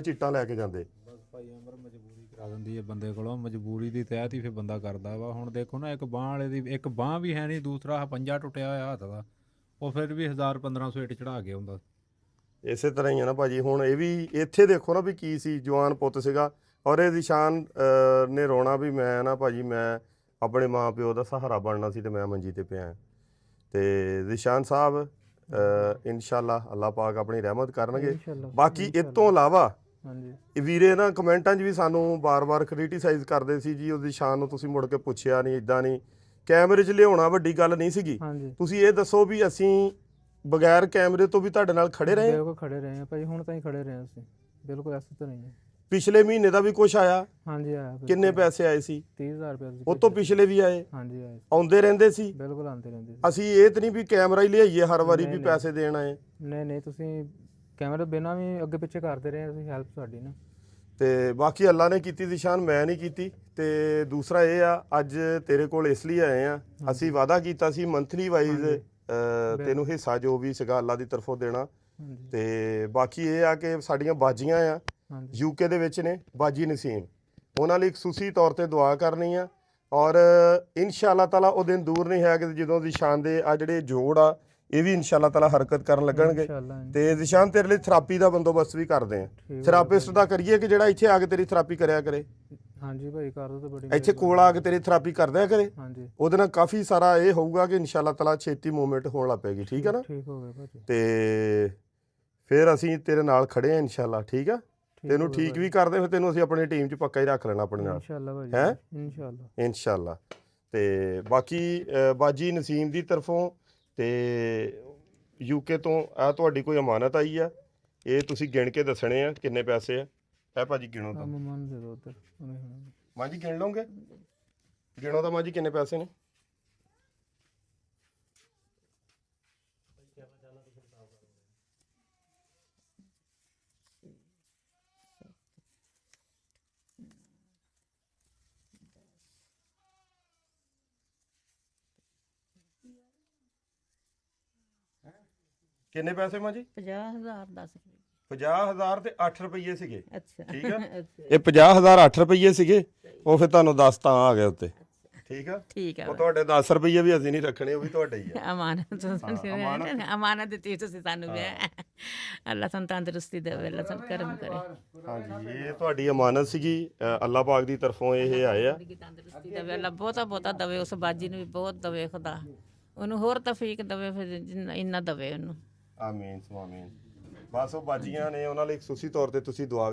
ਚਿੱਟਾਂ ਲੈ ਕੇ ਜਾਂਦੇ। ਬਸ ਭਾਈ ਅਮਰ ਮਜਬੂਰੀ ਕਰਾ ਦਿੰਦੀ ਹੈ ਬੰਦੇ ਕੋਲੋਂ, ਮਜਬੂਰੀ ਦੀ ਤਹਿਤ ਹੀ ਫਿਰ ਬੰਦਾ ਕਰਦਾ ਵਾ। ਹੁਣ ਦੇਖੋ ਨਾ, ਇੱਕ ਬਾਂਹ ਵਾਲੇ ਦੀ ਇੱਕ ਬਾਂਹ ਵੀ ਹੈ ਨਹੀਂ, ਦੂਸਰਾ ਪੰਜਾ ਟੁੱਟਿਆ ਹੋਇਆ ਹੱਥ ਦਾ, ਉਹ ਫਿਰ ਵੀ 1000-1500 ਇੱਟ ਚੜਾ ਕੇ ਆਉਂਦਾ। ਇਸੇ ਤਰ੍ਹਾਂ ਹੀ ਆ ਨਾ ਭਾਜੀ। ਹੁਣ ਇਹ ਵੀ ਇੱਥੇ ਦੇਖੋ ਨਾ ਵੀ ਕੀ ਸੀ, ਜਵਾਨ ਪੁੱਤ ਸੀਗਾ, ਔਰ ਇਹ ਨਿਸ਼ਾਨ ਨੇ ਰੋਣਾ ਵੀ ਮੈਂ ਨਾ ਭਾਜੀ ਮੈਂ ਆਪਣੇ ਮਾਂ ਪਿਓ ਦਾ ਸਹਾਰਾ ਬਣਨਾ ਸੀ ਤੇ ਮੈਂ ਮੰਜੀ ਤੇ ਪਿਆ। ਤੇ ਨਿਸ਼ਾਨ ਸਾਹਿਬ ਇਨਸ਼ਾਅੱਲਾ ਅੱਲਾਹ ਪਾਕ ਆਪਣੀ ਰਹਿਮਤ ਕਰਨਗੇ। ਬਾਕੀ ਇਸ ਤੋਂ ਇਲਾਵਾ ਇਹ ਵੀਰੇ ਨਾ ਕਮੈਂਟਾਂ 'ਚ ਵੀ ਸਾਨੂੰ ਬਾਰ-ਬਾਰ ਕ੍ਰਿਟੀਸਾਈਜ਼ ਕਰਦੇ ਸੀ ਜੀ, ਉਹਦੀ ਸ਼ਾਨ ਨੂੰ ਤੁਸੀਂ ਮੁੜ ਕੇ ਪੁੱਛਿਆ ਨਹੀਂ, ਇੱਦਾਂ ਨਹੀਂ। ਕੈਮਰੇ 'ਚ ਲਿਆਉਣਾ ਵੱਡੀ ਗੱਲ ਨਹੀਂ ਸੀਗੀ। ਤੁਸੀਂ ਇਹ ਦੱਸੋ ਵੀ ਅਸੀਂ ਬਗੈਰ ਕੈਮਰੇ ਤੋਂ ਵੀ ਤੁਹਾਡੇ ਨਾਲ ਖੜੇ ਰਹੇ? ਬਿਲਕੁਲ ਖੜੇ ਰਹੇ ਹਾਂ ਭਾਈ, ਹੁਣ ਤਾਂ ਹੀ ਖੜੇ ਰਹੇ ਹਾਂ ਅਸੀਂ, ਬਿਲਕੁਲ ਐਸਾ ਤਾਂ ਨਹੀਂ ਹੈ। ਪਿਛਲੇ ਮਹੀਨੇ ਦਾ ਵੀ ਕੁਛ ਆਇਆ? ਹਾਂਜੀ ਆਇਆ। ਕਿੰਨੇ ਪੈਸੇ ਆਏ ਸੀ? 30,000 ਰੁਪਏ। ਉਹ ਤੋਂ ਪਿਛਲੇ ਵੀ ਆਏ? ਹਾਂਜੀ ਆਏ, ਆਉਂਦੇ ਰਹਿੰਦੇ ਸੀ? ਬਿਲਕੁਲ ਆਉਂਦੇ ਰਹਿੰਦੇ ਸੀ। ਅਸੀਂ ਇਹ ਤਾਂ ਨਹੀਂ ਵੀ ਕੈਮਰਾ ਹੀ ਲਿਆਈਏ ਹਰ ਵਾਰੀ ਵੀ ਪੈਸੇ ਦੇਣ ਆਏ? ਨਹੀਂ ਤੁਸੀਂ ਕੈਮਰੇ ਬਿਨਾਂ ਵੀ ਅੱਗੇ ਪਿੱਛੇ ਕਰਦੇ ਰਹੇ ਅਸੀਂ, ਹੈਲਪ ਸਾਡੀ ਨਾ। ਤੇ ਬਾਕੀ ਅੱਲਾ ਨੇ ਕੀਤੀ ਨਿਸ਼ਾਨ, ਮੈਂ ਨਹੀਂ ਕੀਤੀ। ਤੇ ਦੂਸਰਾ ਇਹ ਆ, ਅੱਜ ਤੇਰੇ ਕੋਲ ਇਸ ਲਈ ਆਏ ਆ, ਅਸੀਂ ਵਾਅਦਾ ਕੀਤਾ ਸੀ ਮੰਥਲੀ ਵਾਈਜ਼ ਤੈਨੂੰ ਹਿੱਸਾ ਜੋ ਵੀ ਸੀਗਾ ਅੱਲਾ ਦੀ ਤਰਫੋਂ ਦੇਣਾ। ਤੇ ਬਾਕੀ ਇਹ ਆ ਕਿ ਸਾਡੀਆਂ ਬਾਜੀਆਂ ਆ ਯੂਕੇ ਦੇ ਵਿੱਚ ਨੇ, ਬਾਜੀ ਨਸੀਮ, ਉਹਨਾਂ ਲਈ ਖਸੂਸੀ ਤੌਰ ਤੇ ਦੁਆ ਕਰਨੀ ਆ। ਔਰ ਇਨਸ਼ਾਅੱਲਾ ਤਾਲਾ ਉਹ ਦਿਨ ਦੂਰ ਨਹੀਂ ਹੈ ਕਿ ਜਦੋਂ ਨਿਸ਼ਾਨ ਦੇ ਆ ਜਿਹੜੇ ਜੋੜ ਆ ਇਹ ਵੀ ਇਨਸ਼ਾਅੱਲਾ ਤਾਲਾ ਹਰਕਤ ਕਰਨ ਲੱਗਣਗੇ। ਤੇ ਨਿਸ਼ਾਨ ਤੇਰੇ ਲਈ ਥੈਰੇਪੀ ਦਾ ਬੰਦੋਬਸਤ ਵੀ ਕਰਦੇ ਆ। ਥੈਰੇਪਿਸਟ ਦਾ ਕਰੀਏ ਕਿ ਜਿਹੜਾ ਇੱਥੇ ਆ ਕੇ ਤੇਰੀ ਥੈਰੇਪੀ ਕਰਿਆ ਕਰੇ? ਹਾਂਜੀ ਭਾਈ ਕਰ ਦੋ ਤਾਂ ਬੜੀ, ਇੱਥੇ ਕੋਲ ਆ ਕੇ ਤੇਰੀ ਥੈਰੇਪੀ ਕਰਦਿਆ ਕਰੇ। ਹਾਂਜੀ, ਉਹਦੇ ਨਾਲ ਕਾਫੀ ਸਾਰਾ ਇਹ ਹੋਊਗਾ ਕਿ ਇਨਸ਼ਾਅੱਲਾ ਤਾਲਾ ਛੇਤੀ ਮੂਵਮੈਂਟ ਹੋਣ ਲੱਗ ਪਏਗੀ। ਠੀਕ ਹੈ ਨਾ? ਠੀਕ ਹੋ ਗਿਆ ਭਾਜੀ। ਤੇ ਫਿਰ ਅਸੀਂ ਤੇਰੇ ਨਾਲ ਖੜੇ ਆ ਇਨਸ਼ਾਅੱਲਾ। ਠੀਕ ਆ? ਤੈਨੂੰ ਠੀਕ ਵੀ ਕਰਦੇ, ਫਿਰ ਤੈਨੂੰ ਅਸੀਂ ਆਪਣੀ ਟੀਮ 'ਚ ਪੱਕਾ ਹੀ ਰੱਖ ਲੈਣਾ ਆਪਣੇ ਨਾਲ ਇਨਸ਼ਾਅੱਲਾ ਭਾਜੀ। ਹੈ ਇਨਸ਼ਾਅੱਲਾ। ਤੇ ਬਾਕੀ ਬਾਜੀ ਨਸੀਮ ਦੀ ਤਰਫੋਂ ਤੇ ਯੂਕੇ ਤੋਂ ਆ ਤੁਹਾਡੀ ਕੋਈ ਅਮਾਨਤ ਆਈ ਆ, ਇਹ ਤੁਸੀਂ ਗਿਣ ਕੇ ਦੱਸਣੇ ਆ ਕਿੰਨੇ ਪੈਸੇ ਆ। ਹੈ ਭਾਜੀ ਗਿਣੋ ਤਾਂ ਮਾਂ ਜੀ, ਗਿਣ ਲਓਗੇ? ਗਿਣੋ ਤਾਂ ਮਾਂ ਜੀ ਕਿੰਨੇ ਪੈਸੇ ਨੇ। ਕਿੰਨੇ ਪੈਸੇ ਮਾਂ ਜੀ? 50,000 10 ਰੁਪਏ। 50,000 ਤੇ 8 ਰੁਪਏ ਸੀਗੇ। ਅੱਛਾ ਠੀਕ ਆ? ਇਹ 50,000 8 ਰੁਪਏ ਸੀਗੇ, ਉਹ ਫਿਰ ਤੁਹਾਨੂੰ 10 ਤਾਂ ਆ ਗਏ ਉੱਤੇ। ਠੀਕ ਆ? ਠੀਕ ਆ। ਉਹ ਤੁਹਾਡੇ 10 ਰੁਪਏ ਵੀ ਅਸੀਂ ਨਹੀਂ ਰੱਖਣੇ, ਉਹ ਵੀ ਤੁਹਾਡੇ ਹੀ ਆ। ਅਮਾਨਤ ਦਿੱਤੀ ਤੁਸੀਂ ਸਾਨੂੰ ਵੀ। ਅੱਲਾ ਤੁਹਾਨੂੰ ਤੰਦਰੁਸਤੀ ਦੇਵੇ, ਅੱਲਾ ਤੁਹਾਨੂੰ ਕਰਮ ਕਰੇ। ਹਾਂਜੀ, ਇਹ ਤੁਹਾਡੀ ਅਮਾਨਤ ਸੀਗੀ, ਅੱਲਾਹ ਪਾਕ ਦੀ ਤਰਫੋਂ ਇਹ ਆਏ ਆ। ਤੰਦਰੁਸਤੀ ਦੇਵੇ ਅੱਲਾ, ਬਹੁਤਾ ਬਹੁਤਾ ਦੇਵੇ ਉਸ ਬਾਜੀ ਨੂੰ ਵੀ, ਬਹੁਤ ਦੇਵੇ ਖੁਦਾ ਉਹਨੂੰ, ਹੋਰ ਤੌਫੀਕ ਦੇਵੇ, ਫਿਰ ਜਿੰਨਾ ਇੰਨਾ ਦੇਵੇ ਉਹਨੂੰ। ਆਮੀਨ ਸੁਆਮੀਨ। ਬਸ ਉਹ ਬਾਜੀਆਂ ਨੇ, ਉਹਨਾਂ ਲਈ ਖੁਸ਼ੀ ਤੌਰ ਤੇ ਤੁਸੀਂ ਦੁਆ